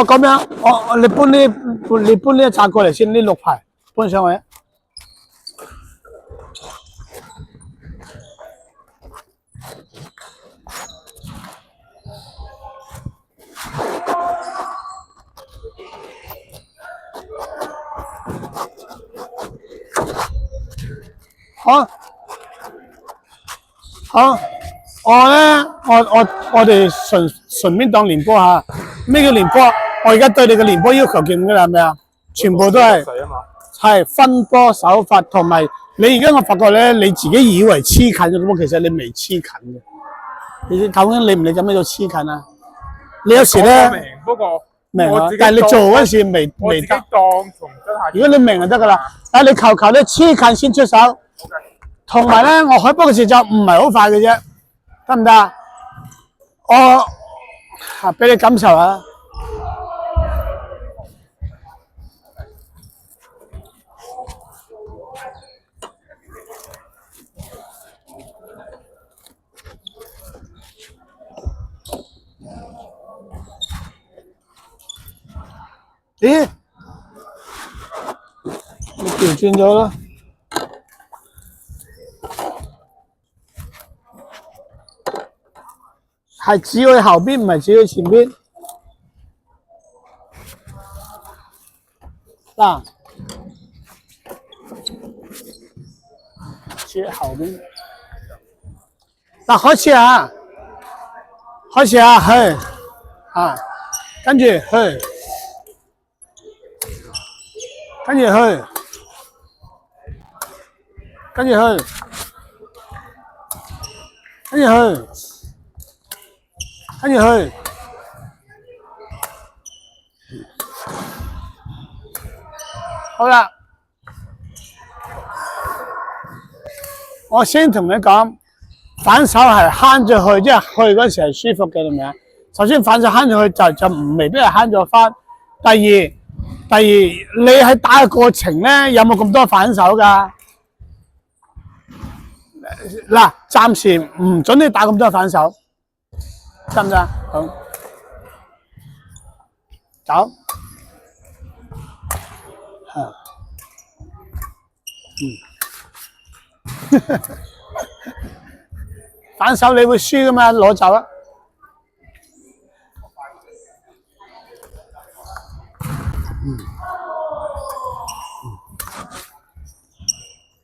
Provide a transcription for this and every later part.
我咁樣，你搬呢一扎過嚟先，呢6排搬上去。好，我哋順便當練波下。咩叫練波？我而家對你嘅練波要求見㗎啦，係咪啊？全部都係分波手法，同埋你而家我發覺咧，你自己以為黐近咗波，其實你未黐近嘅。你究竟理唔理解咩叫黐近啊？你有時咧明啊，但係你做嗰時未得。如果你明就得㗎啦。但係你求咧黐近先出手。同埋咧，我開波嘅節奏唔係好快嘅啫，得唔得啊？我俾你感受下。咦？你調轉咗啦。係指去後邊，唔係指去前邊。嗱，指去後邊。嗱，開始啊！去啊，跟住去，跟住去，跟住去，跟住去。跟住去，好啦。我先同你講，反手係慳咗去，即係去嗰時係舒服嘅，係咪啊？首先反手慳咗去就未必係慳咗翻。第二，你喺打嘅過程咧，有冇咁多反手㗎？嗱，暫時唔准你打咁多反手。得唔得？好，走。反手你會輸㗎嘛？攞走啦。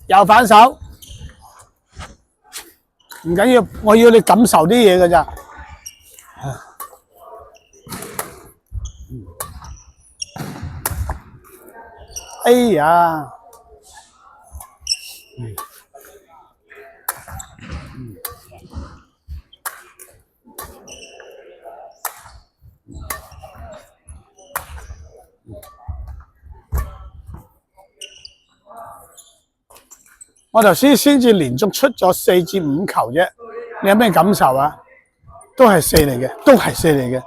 又反手，唔緊要，我要你感受啲嘢㗎咋。哎呀，我頭先至連續出咗4至5球啫，你有咩感受啊？都係4嚟嘅，都係4嚟嘅。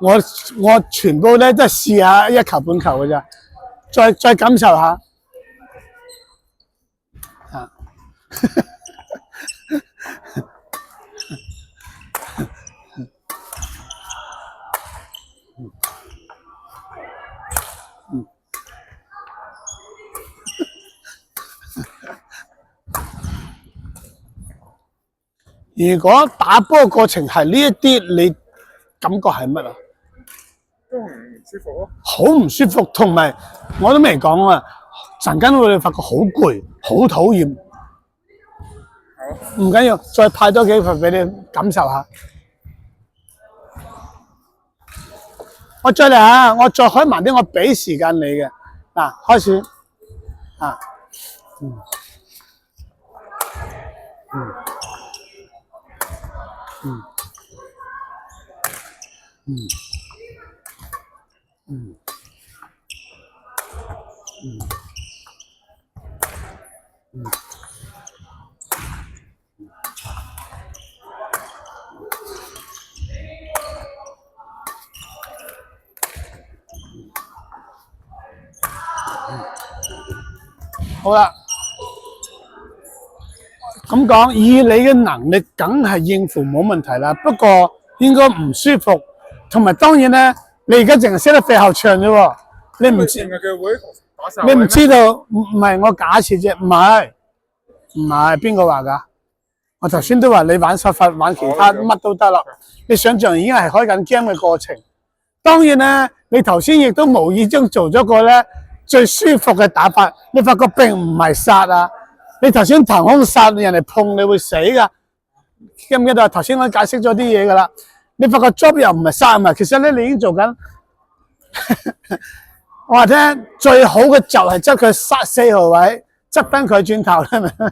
我全部咧都係試下1球半球嘅咋，再感受下。啊，如果打波過程係呢一啲，你感覺係乜啊？都唔舒服咯，好唔舒服，同埋我都未講啊，陣間會發覺好攰，好討厭。唔緊要，再派多幾份俾你感受下。我再嚟下，我再開慢啲，我俾時間你嘅。嗱，開始啊，好啦，咁講，以你嘅能力，梗係應付冇問題啦。不過應該唔舒服，同埋當然咧，你而家淨係識得飛後場啫喎，你唔知淨係嘅會同打晒你唔知道，唔係我假設啫，唔係邊個話㗎？我頭先都話你玩手法玩其他乜都得啦，你想象已經係開緊 game 嘅過程。當然咧，你頭先亦都無意中做咗個咧最舒服嘅打法，你發覺並唔係殺啊！你頭先騰空殺人哋碰你會死㗎，記唔記得？頭先我解釋咗啲嘢㗎啦。你發覺 job 又唔係殺啊嘛，其實咧你已經做緊。我話聽最好嘅就係執佢殺4號位，執翻佢轉頭啦，咪？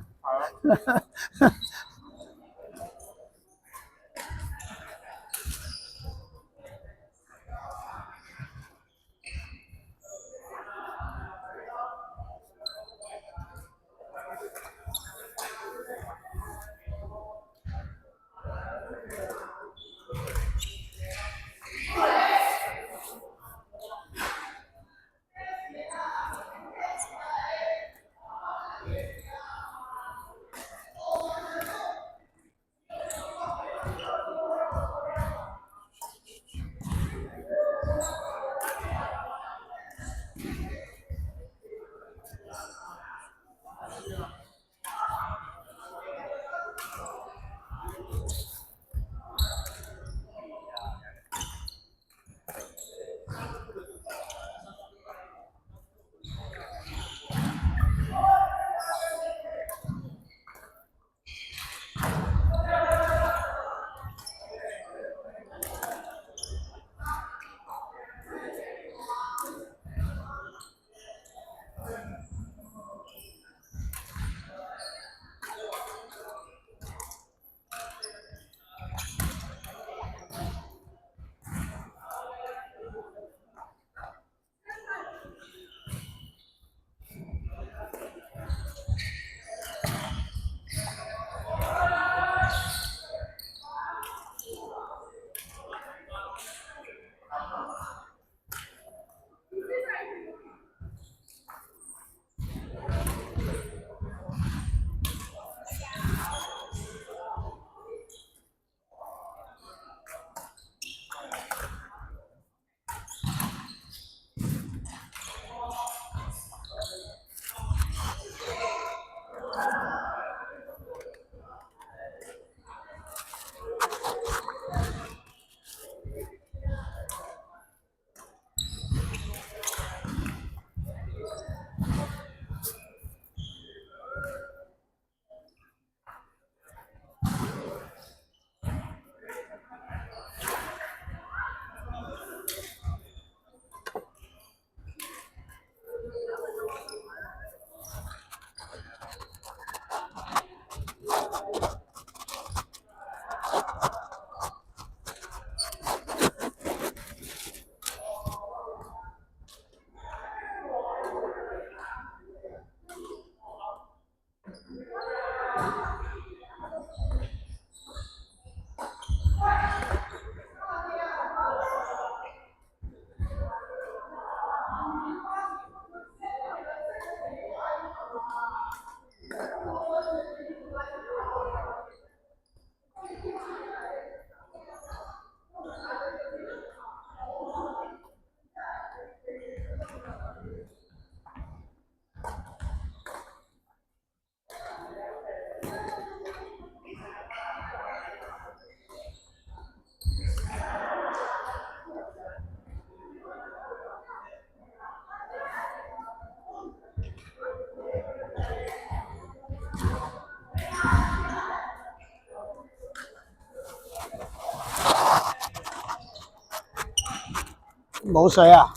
冇水啊！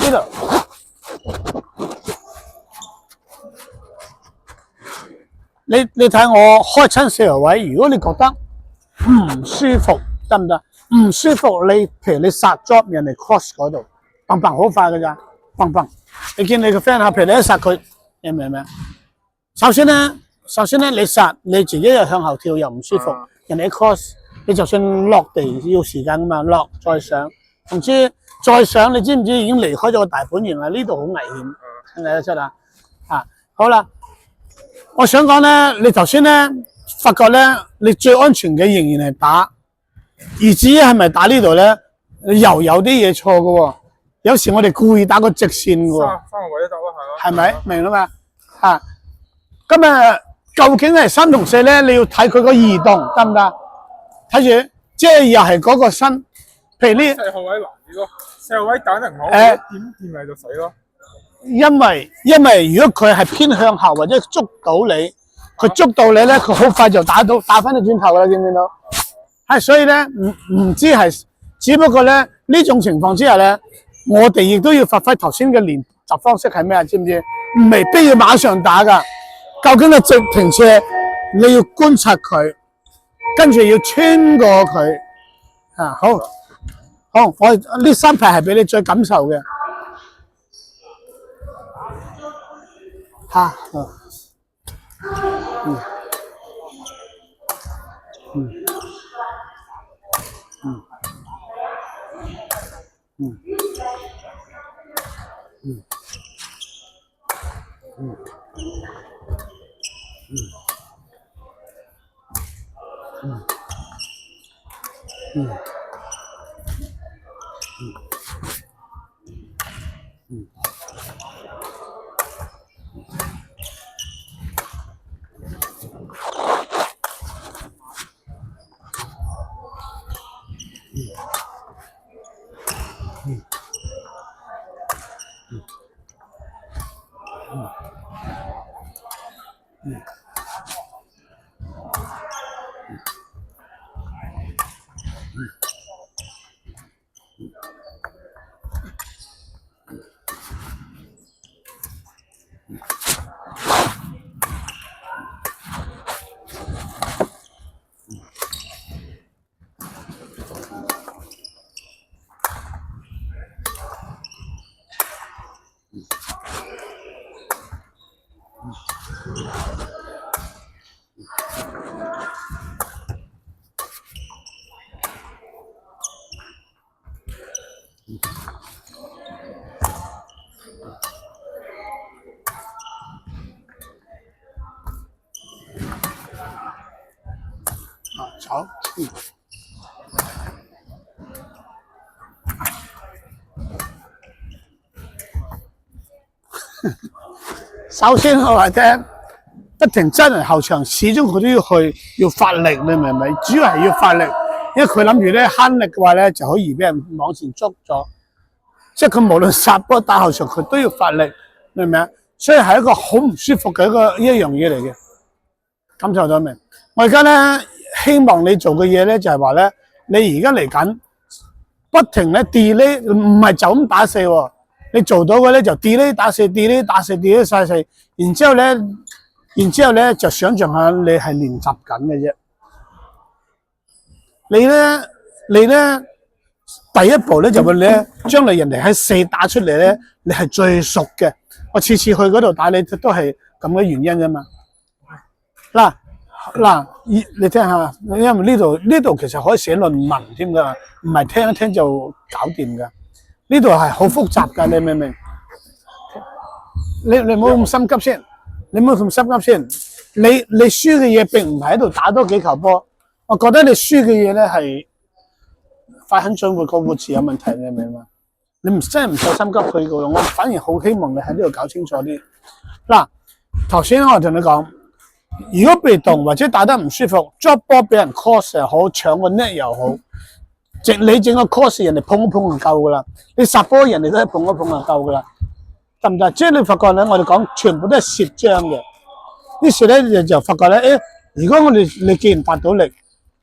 呢度你睇我開親4號位，如果你覺得唔舒服得唔得？唔舒服你譬如你殺 job 人哋 cross 嗰度，砰砰好快㗎咋，砰砰！你見你個 friend 譬如你一殺佢，你明唔明？首先咧，你殺你自己又向後跳又唔舒服，人哋 cross 你就算落地要時間㗎嘛，落再上，總之再上你知唔知已經離開咗個大本營啦？呢度好危險，聽唔聽得出啊？好啦，我想講咧，你頭先咧發覺咧，你最安全嘅仍然係打，而至於係咪打呢度咧，又有啲嘢錯嘅喎。有時我哋故意打個直線嘅喎，三個位都得啦，係咪？明啦嘛？嚇，咁啊，究竟係3同4咧？你要睇佢個移動得唔得？睇住，即係又係嗰個身，譬如呢4號位難啲咯，4號位打得唔好，點咪就死咯。因為如果佢係偏向後或者捉到你，佢捉到你咧，佢好快就打翻你轉頭噶啦，見唔見到？係，所以咧唔知係，只不過咧呢種情況之下咧，我哋亦都要發揮頭先嘅練習方式係咩啊？知唔知？未必要馬上打噶，究竟係直停車，你要觀察佢，跟住要穿過佢。啊，好，我呢3排係俾你最感受嘅。嚇，走。首先我話聽，不停真人後場，始終佢都要去，要發力，你明唔明？主要係要發力，因為佢諗住咧慳力嘅話咧，就好易俾人往前捉咗。即係佢無論殺波打後場，佢都要發力，明唔明啊？所以係一個好唔舒服嘅一樣嘢嚟嘅。感受到未？我而家咧希望你做嘅嘢咧就係話咧，你而家嚟緊不停咧 delay， 唔係就咁打4喎。你做到嘅咧就 delay 打4 delay 打4 delay 晒4，然之後咧就想象下你係練習緊嘅啫。你咧第一步咧就會咧將你人哋喺4打出嚟咧，你係最熟嘅。我次次去嗰度打你都係咁嘅原因啫嘛。嗱，你聽下，因為呢度其實可以寫論文添㗎，唔係聽一聽就搞掂㗎。呢度係好複雜㗎，你明唔明？你唔好咁心急先，你唔好咁心急先。你輸嘅嘢並唔係喺度打多幾球波，我覺得你輸嘅嘢咧係快狠準活個活詞有問題，你明唔明嘛？你真係唔使心急去嘅，我反而好希望你喺呢度搞清楚啲。嗱，頭先我同你講，如果被動或者打得唔舒服，捉波俾人 cross 又好，搶個 net 又好。你整個 course 人哋碰一碰就夠噶啦，你殺波人哋都係碰一碰就夠噶啦，得唔得？即係你發覺咧，我哋講全部都係蝕張嘅，於是咧你就發覺咧，如果你既然發到力，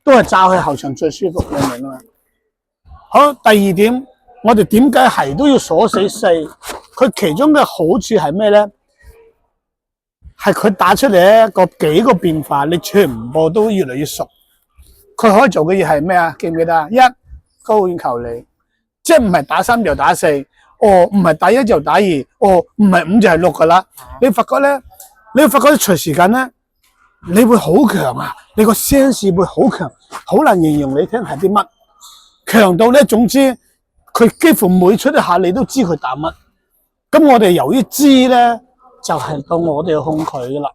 都係炸去後場最舒服，你明嘛？好，第二點，我哋點解係都要鎖死4？佢其中嘅好處係咩咧？係佢打出嚟咧幾個變化，你全部都越嚟越熟。佢可以做嘅嘢係咩啊？記唔記得啊？1高遠球離，即係唔係打3就打4，唔係打1就打2，唔係5就係6噶啦。你發覺咧，隨時間咧，你會好強啊！你個 sense 會好強，好難形容你聽係啲乜。強到咧，總之佢幾乎每出一下你都知佢打乜。咁我哋由於知咧，就係到我哋要控佢噶啦，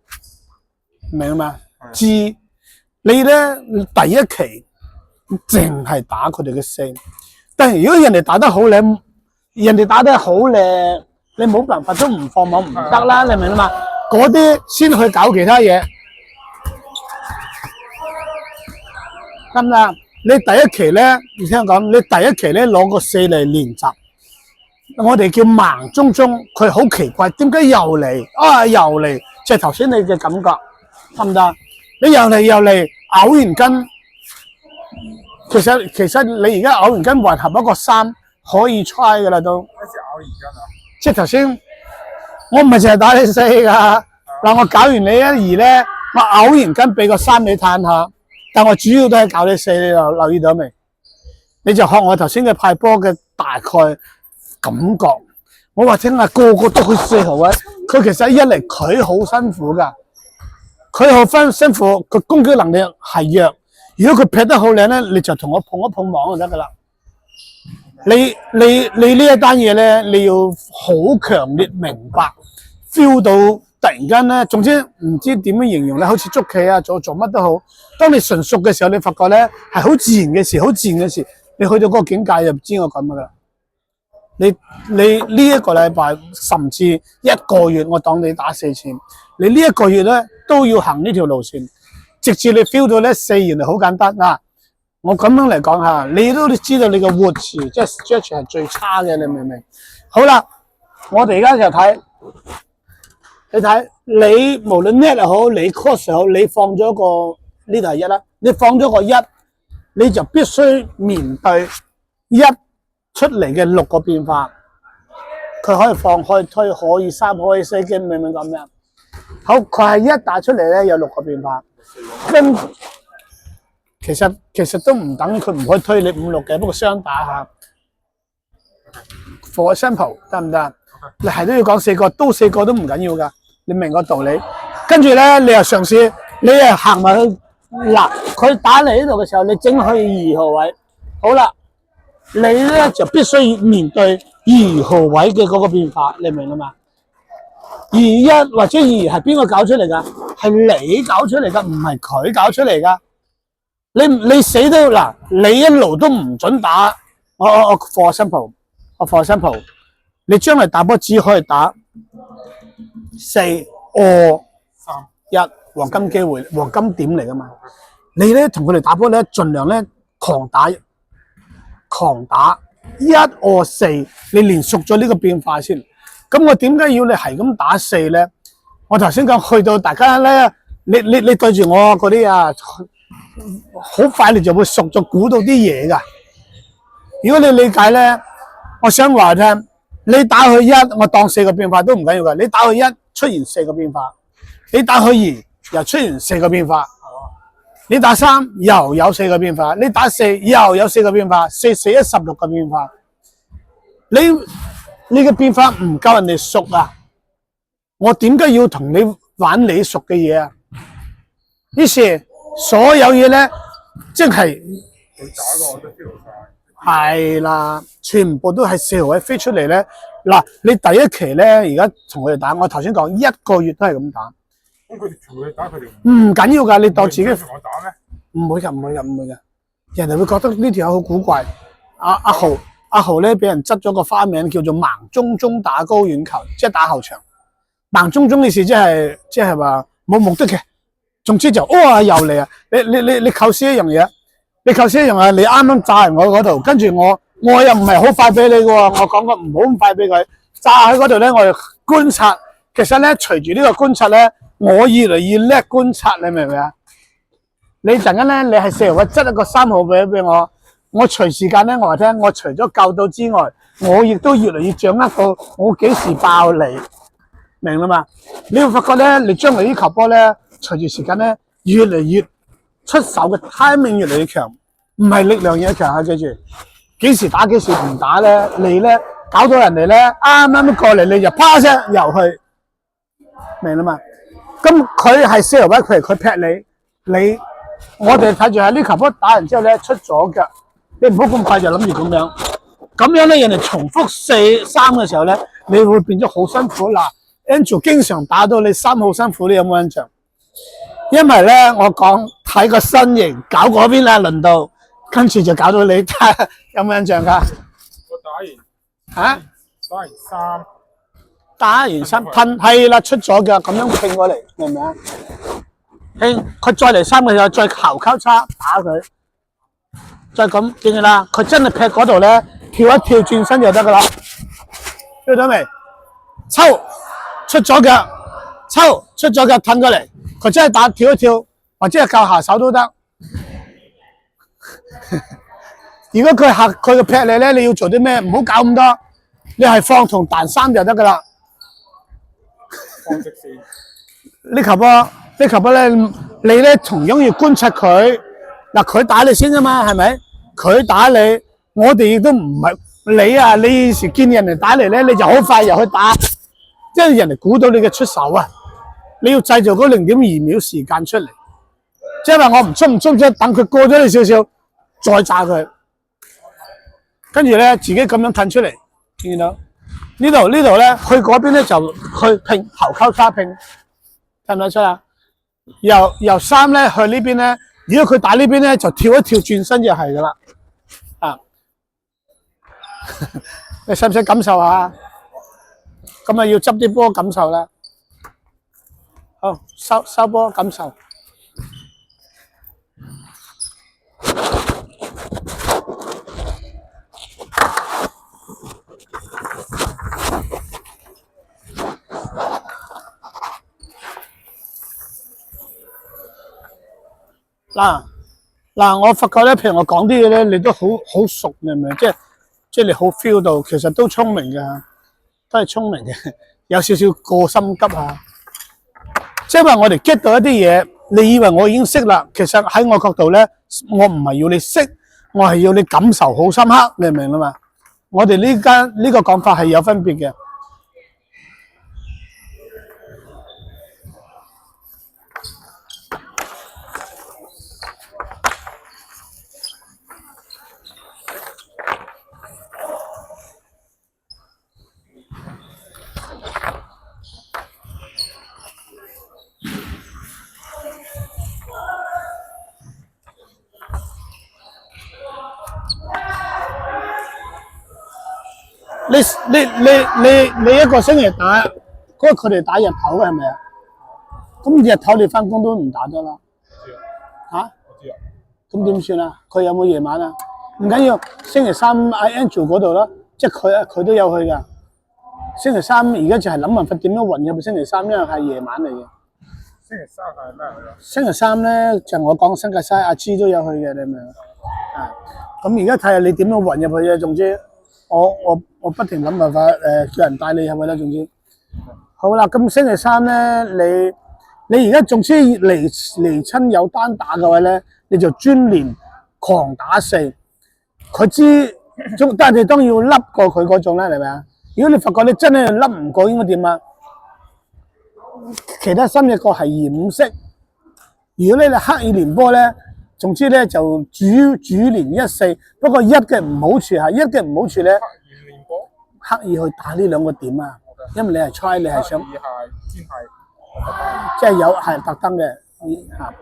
明嘛？知。你咧第一期淨係打佢哋嘅四，但係如果人哋打得好咧，人哋打得好咧，你冇辦法都唔放網唔得啦，你明嘛？嗰啲先去搞其他嘢，得唔得？你第一期咧，你聽我講，你第一期咧攞個四嚟練習，我哋叫盲中中，佢好奇怪，點解又嚟啊？又嚟，就係頭先你嘅感覺，得唔得？你又嚟，咬完筋，其實你而家咬完筋混合一個三可以 try 噶啦都。咩時咬完筋啊？即係頭先，我唔係淨係打你四噶，嗱我搞完你一二咧，我咬完筋俾個三你嘆下。但我主要都係搞你四，你留意到未？你就學我頭先嘅派波嘅大概感覺。我話聽下個個都去四號位，佢其實一嚟佢好辛苦噶，佢好辛苦，佢攻擊能力係弱。如果佢劈得好靚咧，你就同我碰一碰網就得噶啦。你呢一單嘢咧，你要好強烈明白 feel 到。突然間咧，總之唔知點樣形容咧，好似捉棋啊，做乜都好。當你純熟嘅時候，你發覺咧係好自然嘅事，好自然嘅事。你去到嗰個境界就唔知我咁噶啦。你呢一個禮拜甚至一個月，我當你打4次，你呢一個月咧都要行呢條路線，直至你 feel 到咧四原來好簡單嗱。我咁樣嚟講下，你都知道你個活詞即係 stretch 係最差嘅，你明唔明？好啦，我哋而家就睇。你睇，你無論 net 又好，你 cross 又好，你放咗個呢度係一啦，你放咗個一，你就必須面對一出嚟嘅6個變化，佢可以放，可以推，可以三，可以四，明唔明咁樣？好，佢係一打出嚟咧，有6個變化，跟其實都唔等佢唔可以推你5、6嘅，不過雙打下 for example 得唔得？你係都要講4個，都4個都唔緊要噶。你明個道理，跟住咧，你又嘗試，你又行埋去嗱，佢打嚟呢度嘅時候，你整去2號位，好啦，你咧就必須要面對2號位嘅嗰個變化，你明啦嘛？1或者2係邊個搞出嚟噶？係你搞出嚟噶，唔係佢搞出嚟噶。你死都嗱，你一路都唔准打，我 for example，你將來打波只可以打4、2、1，黃金機會、黃金點嚟噶嘛？你咧同佢哋打波咧，盡量咧狂打1、2、4，你練熟咗呢個變化先。咁我點解要你係咁打4咧？我頭先講去到大家咧，你對住我嗰啲啊，好快你就會熟咗，估到啲嘢噶。如果你理解咧，我想話聽。你打去1，我當4個變化都唔緊要嘅。你打去1出現4個變化，你打去2又出現4個變化，你打3又有4個變化，你打4又有4個變化，4、4、1、16個變化。你嘅變化唔夠人哋熟啊！我點解要同你玩你熟嘅嘢啊？於是所有嘢咧，即係係啦，全部都係4號位飛出嚟咧。嗱，你第一期咧，而家同佢哋打，我頭先講1個月都係咁打。咁佢哋全部去打佢哋唔緊要㗎，你當自己。同我打咩？唔會㗎。人哋會覺得呢條友好古怪。阿豪咧，俾人執咗個花名叫做盲中中打高遠球，即係打後場。盲中中嘅事即係話冇目的嘅。總之就又嚟啊！你構思一樣嘢。你頭先一樣啊！你啱啱炸人我嗰度，跟住我又唔係好快俾你嘅喎，我講過唔好咁快俾佢炸喺嗰度咧。我哋觀察，其實咧隨住呢個觀察咧，我越嚟越叻觀察，你明唔明啊？你陣間咧，你係4號位執一個3號位俾我，我隨時間咧，我話聽，我除咗救到之外，我亦都越嚟越掌握到我幾時爆你，明啦嘛？你會發覺咧，你將來呢球波咧，隨住時間咧，越嚟越出手嘅 timing 越嚟越強，唔係力量越強啊！記住，幾時打幾時唔打咧？你咧搞到人哋咧啱啱過嚟，你就啪聲又去，明啦嘛？咁佢係4號位，佢劈你，我哋睇住喺呢球波打完之後咧出咗腳，你唔好咁快就諗住咁樣咧人哋重複4、3嘅時候咧，你會變咗好辛苦。嗱 ，Angel 經常打到你3號辛苦，你有冇印象？因為咧，我講睇個身形，搞嗰邊啦，輪到，跟住就搞到你，有冇印象㗎？我嚇？打完三噴係啦，出咗嘅，咁樣拼過嚟，明唔明啊？拼，佢再嚟3嘅時候，再後交叉打佢，再咁見住啦。佢真係劈嗰度咧，跳一跳轉身就得㗎啦。跳到未？抽出咗腳，抽出咗腳褪過嚟，佢真係打跳一跳，或者係教下手都得。如果佢嘅劈你咧，你要做啲咩？唔好搞咁多，你係放同彈3就得㗎啦。放直線。呢球波咧，你咧同樣要觀察佢。嗱，佢打你先啊嘛，係咪？佢打你，我哋亦都唔係你啊！你時見人哋打嚟咧，你就好快又去打，即係人哋估到你嘅出手啊！你要製造嗰0.2秒時間出嚟，即係話我唔出，即係等佢過咗你少少，再炸佢，跟住咧自己咁樣褪出嚟，見到？呢度咧，去嗰邊咧就去拼後交叉拼，睇唔睇出啊？由3咧去呢邊咧，如果佢打呢邊咧，就跳一跳轉身就係噶啦。啊，你使唔使感受下？咁啊要執啲波感受啦。好，收波感受。嗱，我發覺咧，譬如我講啲嘢咧，你都好熟，明唔明？即係你好 feel 到，其實都聰明嘅，都係聰明嘅，有少少過心急啊！即係話我哋 get 到一啲嘢，你以為我已經識啦，其實喺我角度咧，我唔係要你識，我係要你感受好深刻，你明唔明啦嘛？我哋呢個講法係有分別嘅。你一個星期打，嗰個佢哋打日頭嘅係咪啊？咁日頭你翻工都唔打得啦。嚇？我知啊。咁點算啊？佢有冇夜晚啊？唔緊要，星期3阿 Angel 嗰度咯，即係佢都有去㗎。星期3而家就係諗辦法點樣混入星期3，因為係夜晚嚟嘅。星期3係咩嚟㗎？星期3咧就我講新界西阿芝都有去嘅，你明唔明啊？咁而家睇下你點樣混入去嘅，總之。我不停諗辦法叫人帶你入去啦，總之好啦。咁星期3咧，你而家總之嚟親有單打嘅話咧，你就專連狂打4。佢知，但係當然要笠過佢嗰種啦，係咪啊？如果你發覺你真係笠唔過，應該點啊？其他3隻角係掩飾。如果你刻意連波咧，總之咧就主連1-4，不過1嘅唔好處係1嘅唔好處咧，刻意去打呢2個點啊，因為你係 try， 你係想，即係有係特登嘅嚇。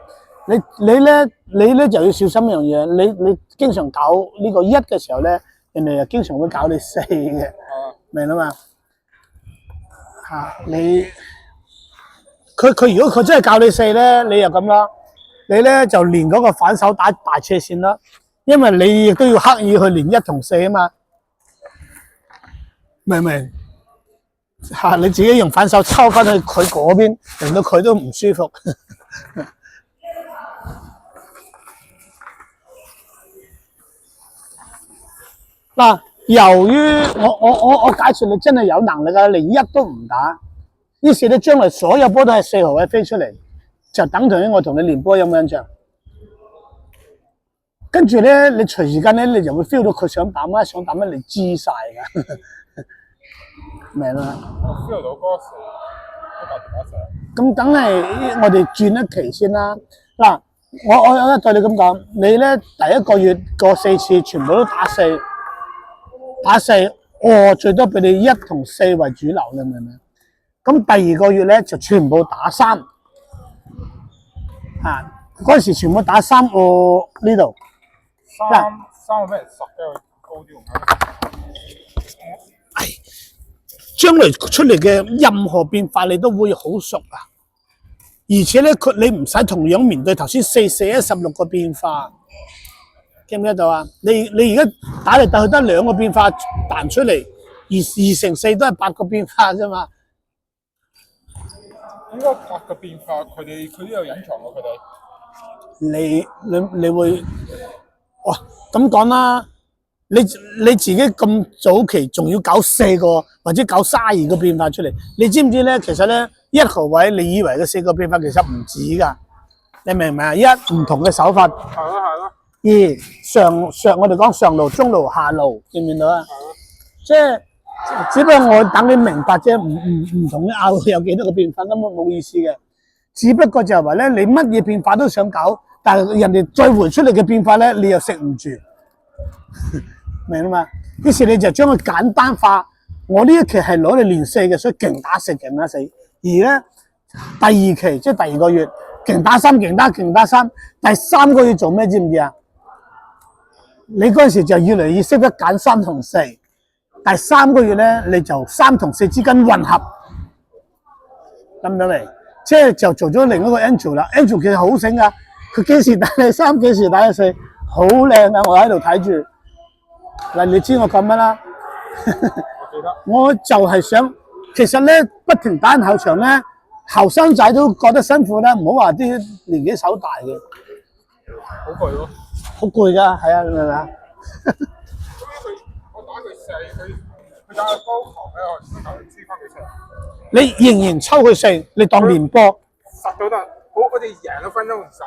你咧就要小心一樣嘢，你經常搞呢個1嘅時候咧，人哋又經常會搞你4嘅，明啦嘛？嚇你佢如果佢真係教你4咧，你又咁啦。你咧就練嗰個反手打大斜線啦，因為你亦都要刻意去練1同4啊嘛，明唔明？你自己用反手抽翻去佢嗰邊，令到佢都唔舒服。嗱，由於我假設你真係有能力啊，連1都唔打，於是你將來所有波都係4號位飛出嚟。就等同於我同你練波，有冇印象？跟住咧，你隨時間咧，你就會 feel 到佢想打乜，你知晒㗎，明啦？我 feel 到嗰時都打電話上。咁梗係我哋轉一期先啦。嗱，我對你咁講，你咧第一個月過4次，全部都打4，我最多俾你1同4為主流，你明唔明？咁第二個月咧就全部打3。嗰陣時全部打3個呢度。三個俾人實咗去高啲將來出嚟嘅任何變化你都會好熟啊！而且咧，你唔使同樣面對頭先416個變化，記唔記得到啊？你而家打嚟打去得2個變化彈出嚟，2乘4都係8個變化啫嘛。應該8個變化，佢都有隱藏過佢哋。你會，哇咁講啦，你自己咁早期仲要搞4個或者搞32個變化出嚟，你知唔知咧？其實咧1號位你以為嘅4個變化其實唔止㗎，你明唔明啊？1唔同嘅手法，係咯。2上我哋講上路、中路、下路，見唔見到啊？即係只不過我等你明白啫，唔同嘅拗有幾多個變化根本冇意思嘅。只不過就係話咧，你乜嘢變化都想搞，但係人哋再回出嚟嘅變化咧，你又食唔住，明啦嘛？於是你就將佢簡單化。我呢一期係攞嚟練4嘅，所以勁打4。而咧第2期即係第2個月，勁打3，第3個月做咩知唔知啊？你嗰陣時就越嚟越識得揀3同4，第3個月咧你就3同4之間混合，諗唔諗嚟？即係就做咗另一個 Angel 啦。Angel 其實好醒噶，佢幾時打你3，幾時打你4，好靚啊！我喺度睇住。嗱，你知我講乜啦？我就係想，其實咧不停打人後場咧，後生仔都覺得辛苦啦，唔好話啲年紀手大嘅，好攰咯，好攰噶，係啊，明唔明啊？我打佢4，佢打個高球咧，我先打佢追翻佢4。你仍然抽佢4，你當練波，實到得，我哋贏咗分都唔實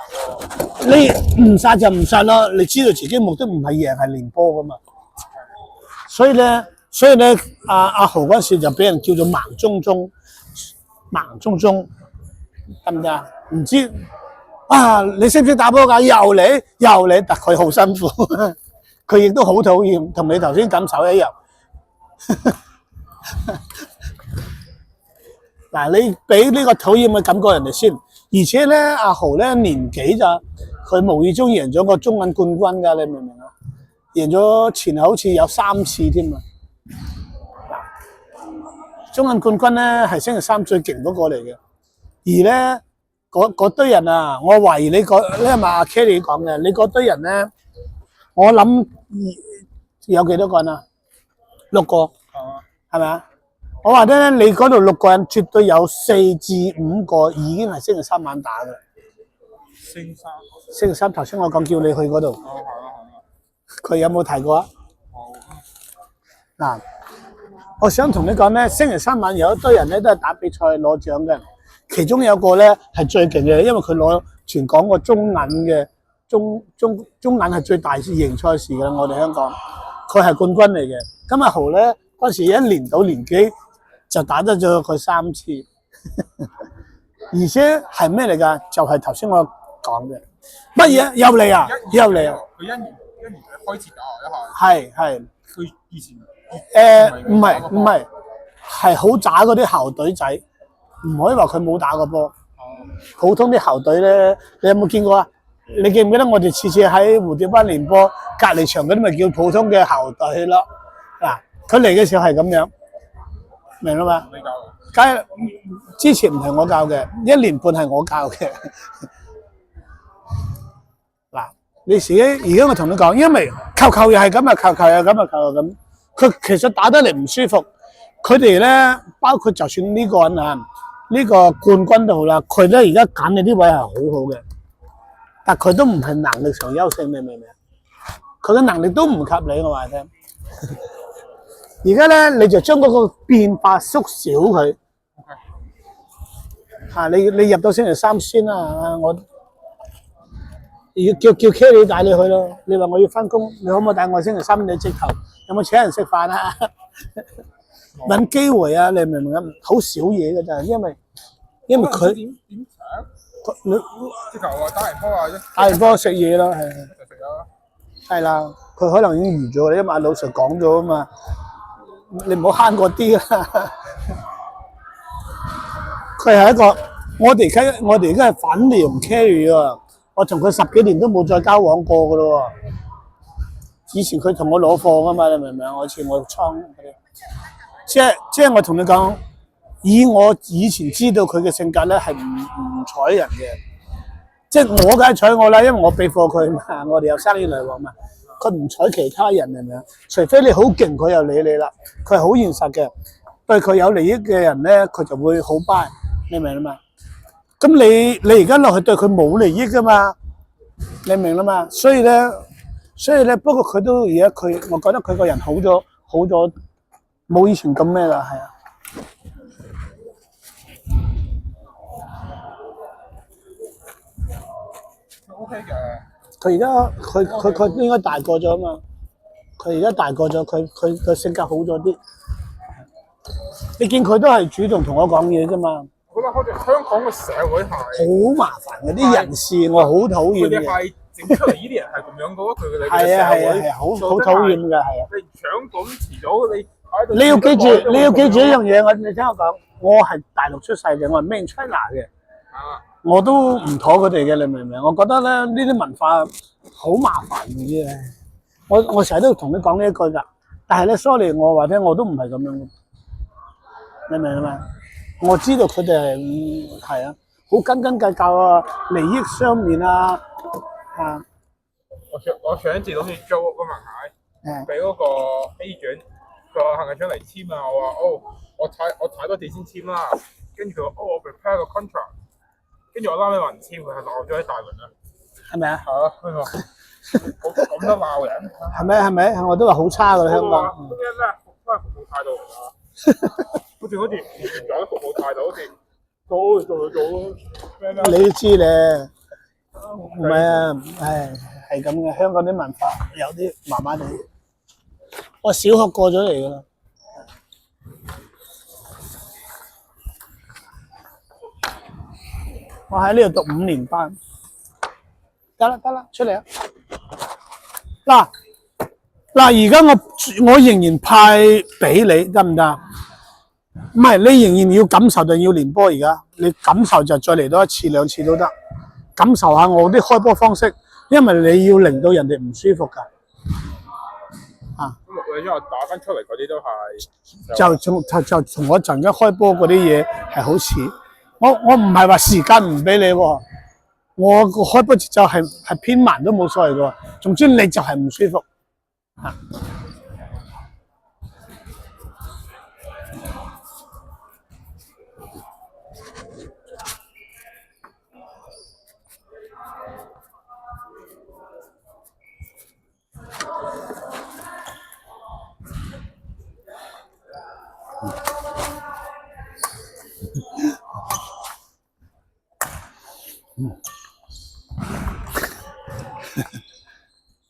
喎。你唔殺就唔殺咯，你知道自己目的唔係贏，係練波噶嘛。所以咧，阿豪嗰時就俾人叫做盲中中，得唔得啊？唔知啊，你識唔識打波㗎？又嚟，但佢好辛苦，佢亦都好討厭，同你頭先感受一樣。嗱，你俾呢個討厭嘅感覺人哋先，而且咧，阿豪咧年紀咋，佢無意中贏咗個中銀冠軍㗎，你明唔明啊？贏咗前後好似有3次添啊！中銀冠軍咧係星期3最勁嗰個嚟嘅，而咧嗰堆人啊，我懷疑你係咪阿 Kelly 講嘅？你嗰堆人咧，我諗有幾多個人啊？6個，係咪啊？我話咧，你嗰度6個人絕對有4至5個已經係星期3晚打嘅。星期3頭先我講叫你去嗰度。佢有冇提過啊？嗱，我想同你講咧，星期3晚有一堆人咧都係打比賽攞獎嘅，其中有個咧係最勁嘅，因為佢攞全港個中銀嘅中銀係最大型賽事嘅，我哋香港，佢係冠軍嚟嘅。咁阿豪咧嗰時1年到年幾就打得咗佢3次，而且係咩嚟㗎？就係頭先我講嘅乜嘢又嚟啊！佢一年開始打一下。係。佢以前唔係，係好渣嗰啲校隊仔，唔可以話佢冇打過波。普通啲校隊咧，你有冇見過啊？你記唔記得我哋次次喺蝴蝶灣練波，隔離場嗰啲咪叫普通嘅校隊咯？嗱，佢嚟嘅時候係咁樣，明啦嘛？你教嘅？梗係之前唔係我教嘅，1年半係我教嘅。嗱，你自己而家我同你講，因為球又係咁啊，球又咁，佢其實打得嚟唔舒服。佢哋咧，包括就算呢個人啊，呢個冠軍都好啦，佢咧而家揀你啲位係好好嘅，但佢都唔係能力上優勝，你明唔明啊？佢嘅能力都唔及你，我話你聽。而家咧，你就將嗰個變化縮小佢。嚇，你入到星期3先啦，我要叫 Kelly 帶你去咯。你話我要翻工，你可唔可以帶我星期3？你直頭有冇請人食飯啊？揾機會啊！你明唔明啊？好少嘢㗎咋，因為佢點搶？你直頭話打完波啊，打完波食嘢咯，係就食咗。係啦，佢可能已經預咗，因為阿老實講咗啊嘛。你唔好慳嗰啲啦。佢係一個我哋而家係反撩 carry 啊！我同佢10幾年都冇再交往過噶咯喎。以前佢同我攞貨噶嘛，你明唔明？我似我倉嗰啲，即係我同你講，以我以前知道佢嘅性格咧，係唔睬人嘅。即係我梗係睬我啦，因為我俾貨佢嘛，我哋有生意來往嘛。佢唔睬其他人係咪啊？除非你好勁，佢又理你啦。佢係好現實嘅，對佢有利益嘅人咧，佢就會好 buy，你明啦嘛？咁你而家落去對佢冇利益噶嘛？你明啦嘛？所以咧，不過佢都而家我覺得佢個人好咗，冇以前咁咩啦，係啊。OK 嘅。佢而家佢應該大個咗啊嘛，佢而家大個咗，佢個性格好咗啲。你見佢都係主動同我講嘢啫嘛。我覺得好似香港嘅社會係好麻煩嘅啲人事，我好討厭嘅。佢哋係整出嚟呢啲人係咁樣嘅喎，佢哋嘅係啊社會好討厭嘅係啊。你搶咁遲早你你要記住一樣嘢，你聽我講，我係大陸出世嘅，我係 Main China 嘅。我都唔妥佢哋嘅，你明唔明？我覺得咧呢啲文化好麻煩嘅啫。我成日都同你講呢一句㗎，但係咧 sorry，我話聽我都唔係咁樣嘅，你明唔明？我知道佢哋係啊，好斤斤計較啊，利益上面啊嚇。我上一次諗住租屋㗎嘛，係俾嗰個 agent，佢話係咪想嚟簽啊？我話我睇多次先簽啦。跟住佢話我 prepare 個 contract。跟住我拉尾還簽，佢係鬧咗喺大輪啊，係咪啊？係啊，佢話咁都鬧人，係咪？我都話好差㗎香港。咁樣咧，都係服務態度嚟㗎，好似完全有啲服務態度，好似做咩咩？你都知咧，唔係啊，係咁嘅。香港啲文化有啲麻麻地。我小學過咗嚟㗎啦。我喺呢度讀5年班，得啦，出嚟啊！嗱，而家我仍然派俾你，得唔得？唔係，你仍然要感受定要練波。而家你感受就再嚟多1次2次都得，感受下我啲開波方式，因為你要令到人哋唔舒服㗎。咁你因為打翻出嚟嗰啲都係就同我陣間開波嗰啲嘢係好似。我唔係話時間唔俾你喎，我個開波節奏係偏慢都冇所謂嘅，總之你就係唔舒服嚇。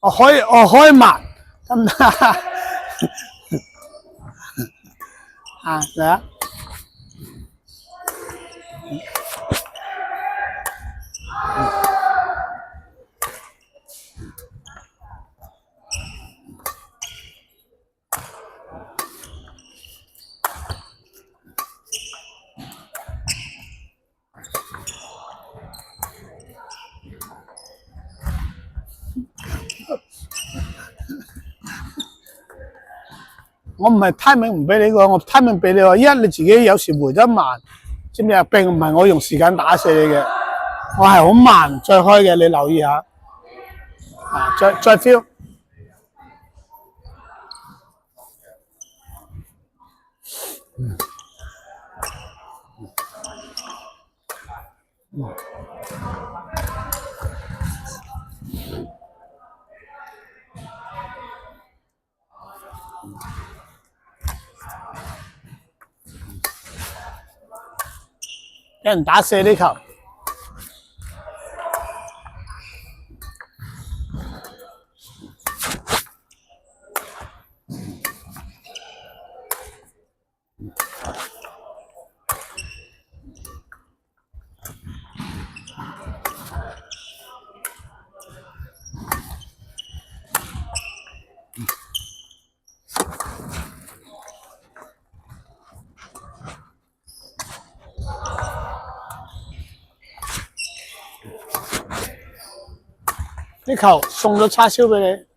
我開慢得唔得啊？嚟啊！我唔係 timing 唔俾你個，我 timing 俾你話，你自己有時回得慢，知唔知啊？並唔係我用時間打死你嘅，我係好慢再開嘅，你留意下。再 feel。有人打射呢球。呢球送咗叉燒俾你。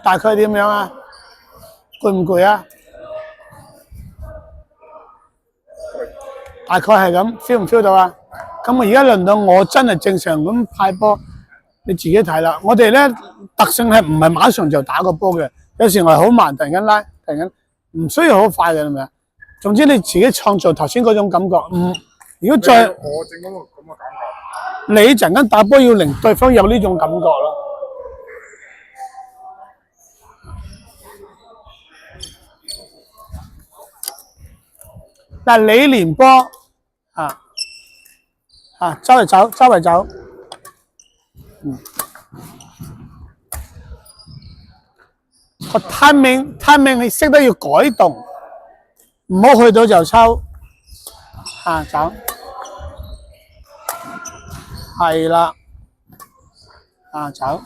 大概點樣啊？攰唔攰啊？大概係咁 ，feel 唔 feel 到啊？咁而家輪到我真係正常咁派波，你自己睇啦。我哋咧特性係唔係馬上就打個波嘅，有時我係好慢，突然間拉，突然間唔需要好快嘅，係咪啊？總之你自己創造頭先嗰種感覺。如果再我整嗰個咁嘅感覺，你陣間打波要令對方有呢種感覺咯。但係你連波周圍走，周圍走，個 timing 你識得要改動，唔好去到就抽，走，係啦，走。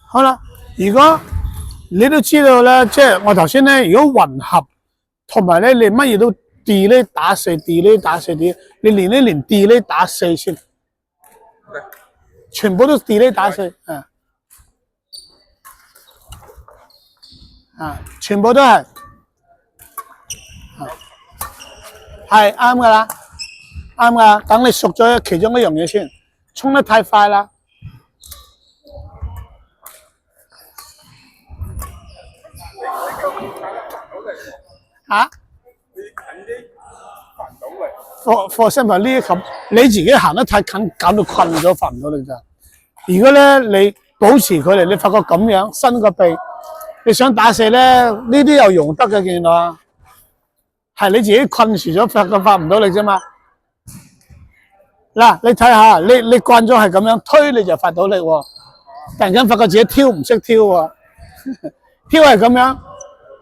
好啦，如果你都知道咧，即係我頭先咧，如果混合同埋咧，你乜嘢都 delay 打4 delay 打4 delay， 你連呢連 delay 打4先，全部都 delay 打4，全部都係啱噶啦，啱噶，等你熟咗其中一樣嘢先，衝得太快啦。你近啲煩到嚟。For example 呢一球，你自己行得太近，搞到困咗，發唔到力咋。如果咧你保持佢哋，你發覺咁樣伸個臂，你想打4咧，呢啲又用得嘅，見到啊？係你自己困住咗，發唔到力啫嘛。嗱，你睇下，你慣咗係咁樣推，你就發到力喎。突然間發覺自己挑唔識挑喎，挑係咁樣。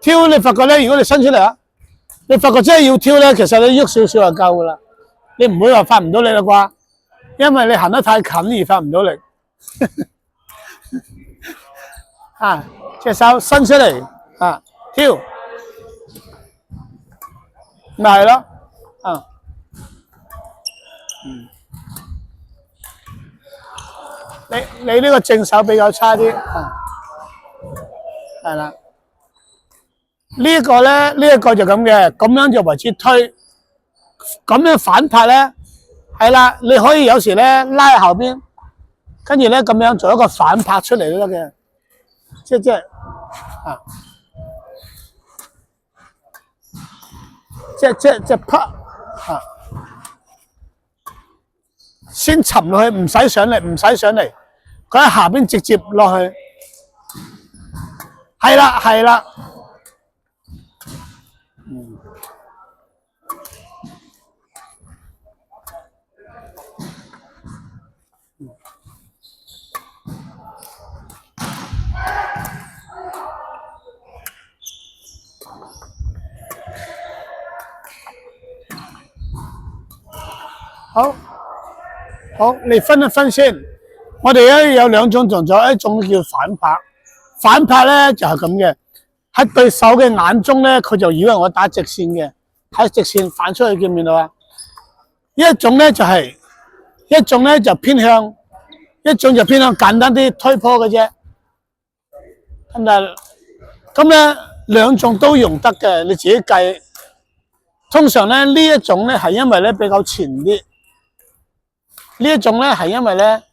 挑你發覺咧，如果你伸出嚟啊，你發覺真係要挑咧，其實你喐少少就夠噶啦，你唔會話發唔到力啦啩？因為你行得太近而發唔到力。隻手伸出嚟挑，咪係咯，你呢個正手比較差啲，係啦。呢一個咧，呢一個就咁嘅，咁樣就為之推，咁樣反拍咧，係啦，你可以有時咧拉後邊，跟住咧咁樣做一個反拍出嚟都得嘅，即拍先沉落去，唔使上嚟，佢喺下邊直接落去，係啦。好，你分一分先。我哋咧有兩種動作，一種叫反拍。反拍咧就係咁嘅，喺對手嘅眼中咧，佢就以為我打直線嘅，喺直線反出去，見唔見到啊？一種咧就偏向，一種就偏向簡單啲推波嘅啫。咁咧兩種都用得嘅，你自己計通常咧呢一種咧係因為咧比較前啲，呢一種咧係因為咧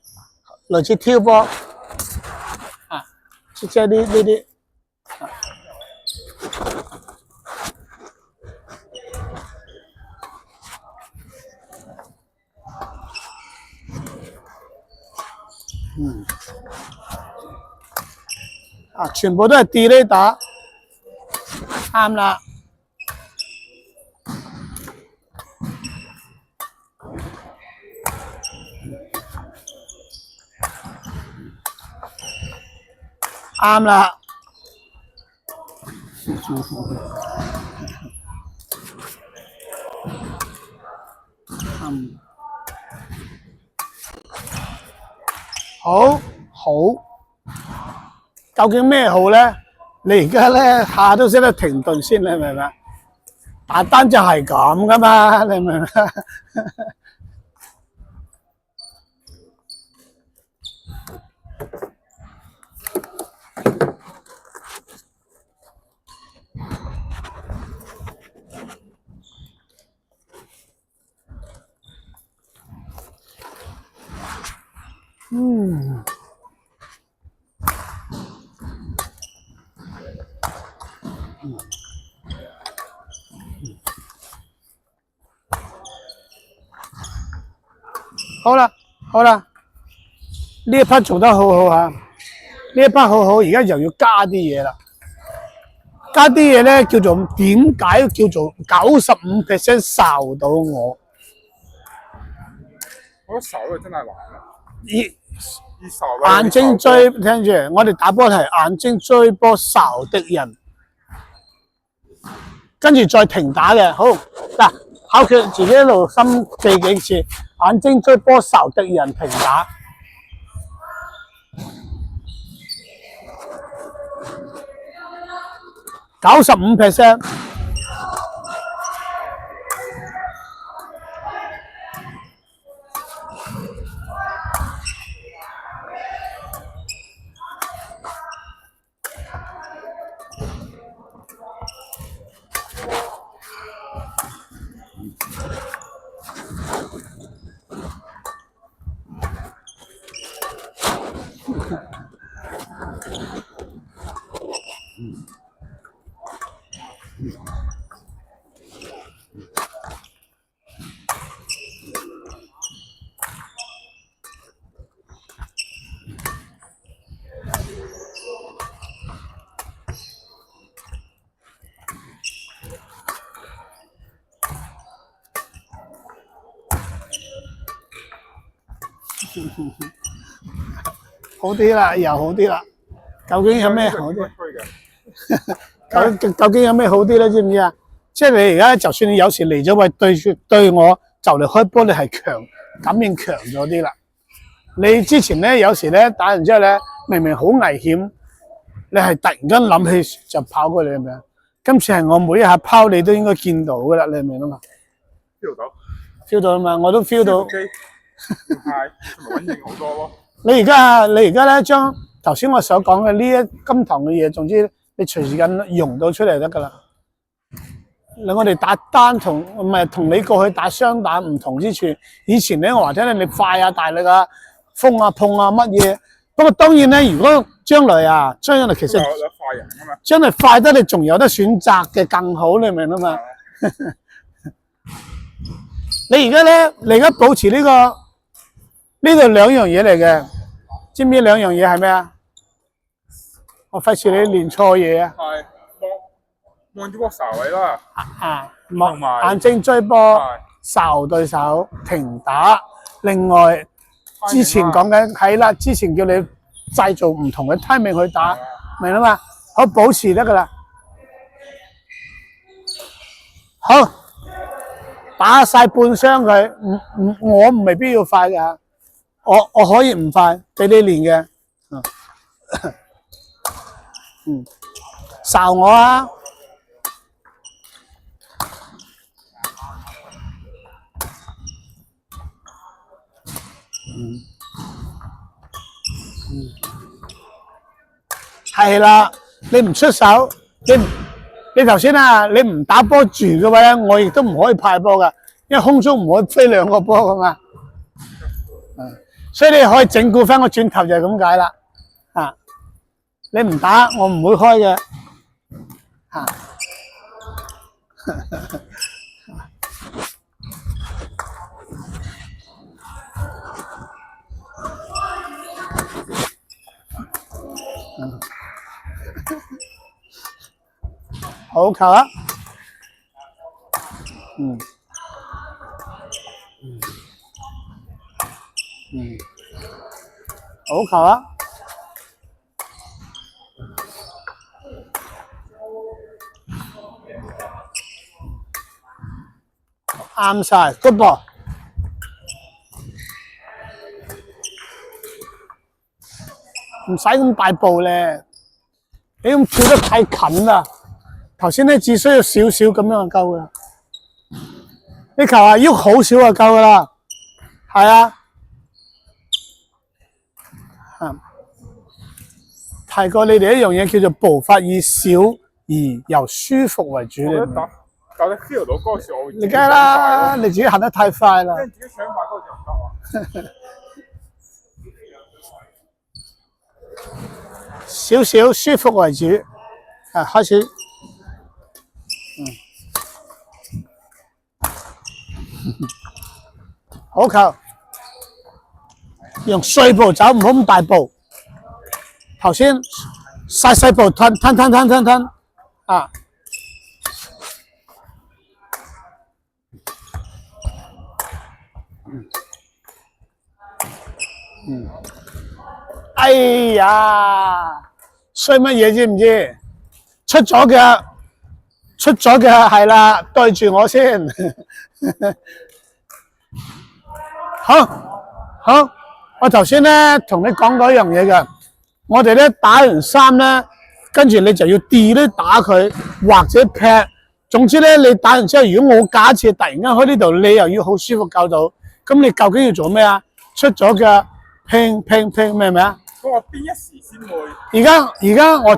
類似挑波啊，即係呢啲。全部都係 delay 打，啱啦。啱啦。好，好。究竟咩好咧？你而家咧下都識得停頓先，你明唔明？打單就係咁噶嘛，你明唔明？好啦，好啦，呢一 part 做得好好啊！呢一 part 好好，而家又要加啲嘢啦。加啲嘢咧叫做點解叫做95% 睄到我？我覺得睄佢真係難啊！眼睛追，聽住，我哋打波係眼睛追波睄敵人，跟住再停打嘅。好嗱，考佢自己一路心記幾次，眼睛追波睄敵人停打。95%。好啲啦，又好啲啦。究竟有咩好啲？究竟有咩好啲咧？知唔知啊？即係你而家就算你有時嚟咗位對我就嚟開波，你係感應強咗啲啦。你之前咧有時咧打完之後咧，明明好危險，你係突然間諗起就跑過嚟，係咪啊？今次係我每一下拋你都應該見到噶啦，你明唔明啊嘛 ？feel 到啊嘛，我都 feel 到。係穩定好多咯。你而家咧將頭先我所講嘅呢一金堂嘅嘢，總之你隨時間用到出嚟得噶啦。我哋打單同你過去打雙打唔同之處。以前咧我話聽你快啊大力啊風啊碰啊乜嘢。不過當然咧，如果將來其實有快人啊嘛，將來快得你仲有得選擇嘅更好，你明啊嘛？你而家咧，你而家保持呢度兩樣嘢嚟嘅，知唔知兩樣嘢係咩啊？我費事你練錯嘢啊！係望住個睄位啦，同埋眼睛追波，睄對手停打。另外之前講緊係啦，之前叫你製造唔同嘅 timing 去打，明啦嘛？好，保持得噶啦。好。打晒半箱佢，我未必要快㗎，我可以唔快，俾你練嘅，睄我啊，係啦，你唔出手，你頭先啊，你唔打波住嘅話咧，我亦都唔可以派波噶，因為空中唔可以飛兩個波噶嘛。所以你可以整固翻個轉頭就係咁解啦。啊，你唔打我唔會開嘅。啊，好球啊！好球啊！啱晒 ，good ball。唔使咁大步咧，你咁跳得太近啦。頭先咧只需要少少咁樣就夠噶啦。呢球啊喐好少就夠噶啦，係啊。提過你哋一樣嘢叫做步伐以少而由舒服為主。但你 feel 到嗰時我你梗係啦，你自己行得太快啦。即係自己想快嗰時唔得啊。少少舒服為主。開始。好球。用碎步走，唔好咁大步。頭先細步吞啊！哎呀，衰乜嘢知唔知？出咗嘅係啦，對住我先。好，我頭先咧同你講過一樣嘢嘅。我哋咧打完3咧，跟住你就要D咧打佢，或者劈。總之咧，你打完之後，如果我假設突然間喺呢度，你又要好舒服救到，咁你究竟要做咩啊？出咗嘅拼，明唔明啊？咁我邊一時先會？而家我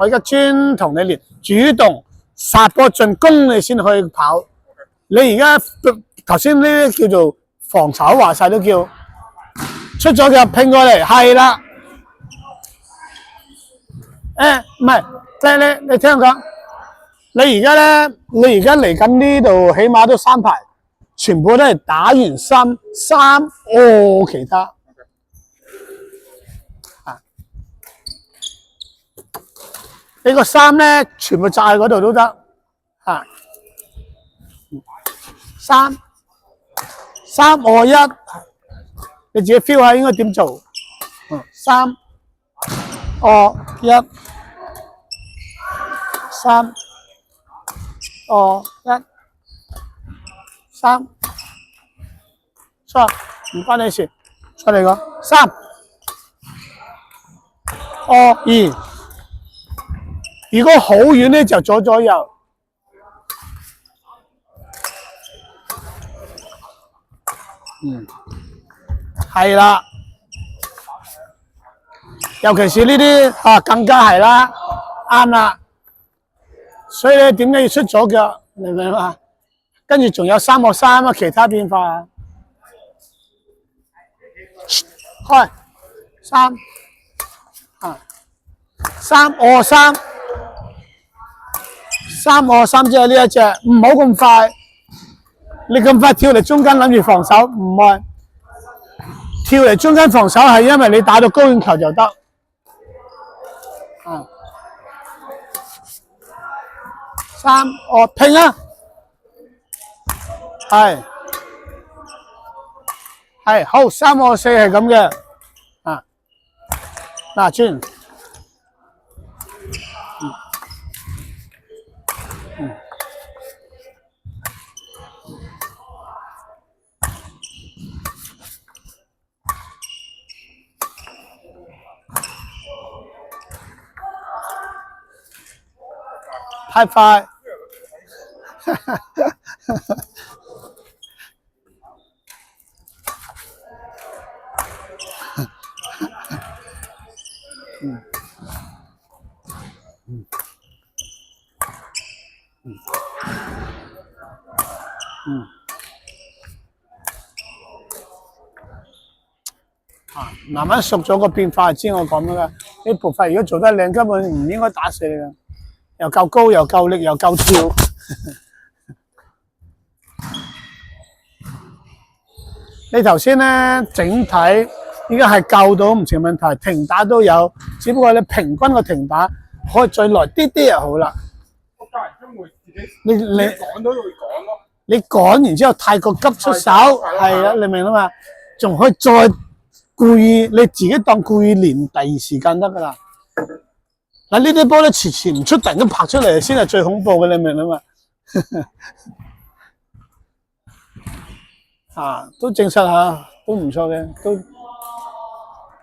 而家專同你練主動殺波進攻，你先可以跑。你而家頭先呢啲叫做防守，話晒都叫出咗嘅拼過嚟，係啦。唔係，即係你聽我講，你而家嚟緊呢度，起碼都3排，全部都係打完3其他。你個3咧，全部炸喺嗰度都得。3 2 1，你自己 feel 下應該點做。3 2 1。3 2 1 3，錯，唔關你事。再嚟個3 2 2。如果好遠咧，就左右。係啦。尤其是呢啲更加係啦，啱啦。所以咧，點解要出左腳？明唔明啊？跟住仲有3個3啊，其他變化。開3 3 2 3 3 2 3，即係呢一隻，唔好咁快。你咁快跳嚟中間諗住防守，唔係跳嚟中間防守係因為你打到高遠球就得。3拼啊！係好3 2 4係咁嘅。嗱轉。太快。慢慢熟咗個變化就知我講乜啦。啲步伐如果做得靚，根本唔應該打死你㗎，又夠高又夠力又夠跳。你頭先咧整體應該係夠到唔成問題，停打都有，只不過你平均個停打可以再耐啲啲就好啦。我間唔中會自己你趕都會趕咯。你趕完之後太過急出手，係啊，你明啦嘛？仲可以再故意你自己當故意練第二時間得噶啦。嗱呢啲波咧遲遲唔出，突然間拍出嚟先係最恐怖嘅，你明啦嘛？啊，都證實下，都唔錯嘅，都。